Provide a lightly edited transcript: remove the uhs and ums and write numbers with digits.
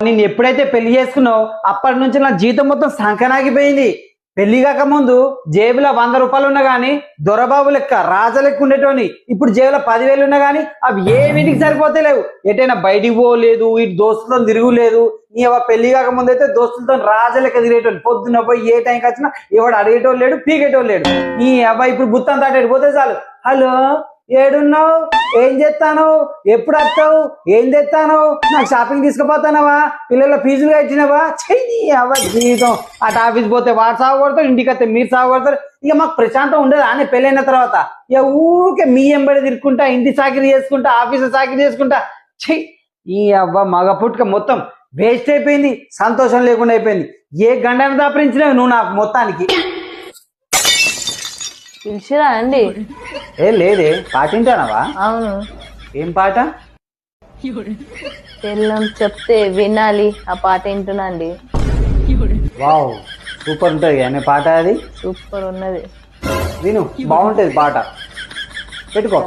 నేను ఎప్పుడైతే పెళ్లి చేసుకున్నావు అప్పటి నుంచి నా జీతం మొత్తం సంకనాగిపోయింది. పెళ్లి కాక ముందు జేబులో 100 రూపాయలు ఉన్నా గానీ దొరబాబు లెక్క రాజా లెక్క ఉండేటోని. ఇప్పుడు జేబులో 10,000 ఉన్నా గానీ అవి ఏ వీటికి సరిపోతలేవు. ఎటైనా బయటికి పోలేదు, ఇటు దోస్తులతో తిరుగులేదు. నీ పెళ్లి కాక ముందు అయితే దోస్తులతో రాజా లెక్క తిరిగేటోని. పొద్దున్న పోయి ఏ టైంకి వచ్చినా ఎవడు అడిగేటోళ్ళు లేడు, పీకేటోళ్ళు లేడు. నీ అబ్బాయి ఇప్పుడు బుత్తం తాటేడు పోతే చాలు, హలో ఏడున్నావు, ఏం చేస్తాను, ఎప్పుడు వస్తావు, ఏం తెస్తాను, నాకు షాపింగ్ తీసుకుపోతానవా, పిల్లల ఫీజులు కట్టినవా, చెయ్యి అవ్వ జీవితం. అటు ఆఫీస్ పోతే వాడు సాగు కొడతారు, ఇంటికి వస్తే మీరు సాగు కొడతారు. ఇక మాకు ప్రశాంతం ఉండదు అని పెళ్ళైన తర్వాత. ఇక ఊరికే మీ ఎంబడి తిరుక్కుంటా, ఇంటి చాకరీ చేసుకుంటా, ఆఫీస్ చాకరీ చేసుకుంటా. చెయ్యి ఈ అవ్వ మగ పుట్టుక మొత్తం వేస్ట్ అయిపోయింది, సంతోషం లేకుండా అయిపోయింది. ఏ గండను దాపరించినావు నువ్వు నాకు మొత్తానికి. పిలిచిరా అండి? ఏ లేదే, పాటింటానవా? అవును. ఏం పాట? పెళ్ళం చెప్తే వినాలి ఆ పాట వింటున్నాండి. వావ్ సూపర్ ఉంటుంది అనే పాట అది. సూపర్ ఉన్నది, విను, బాగుంటది పాట, పెట్టుకో.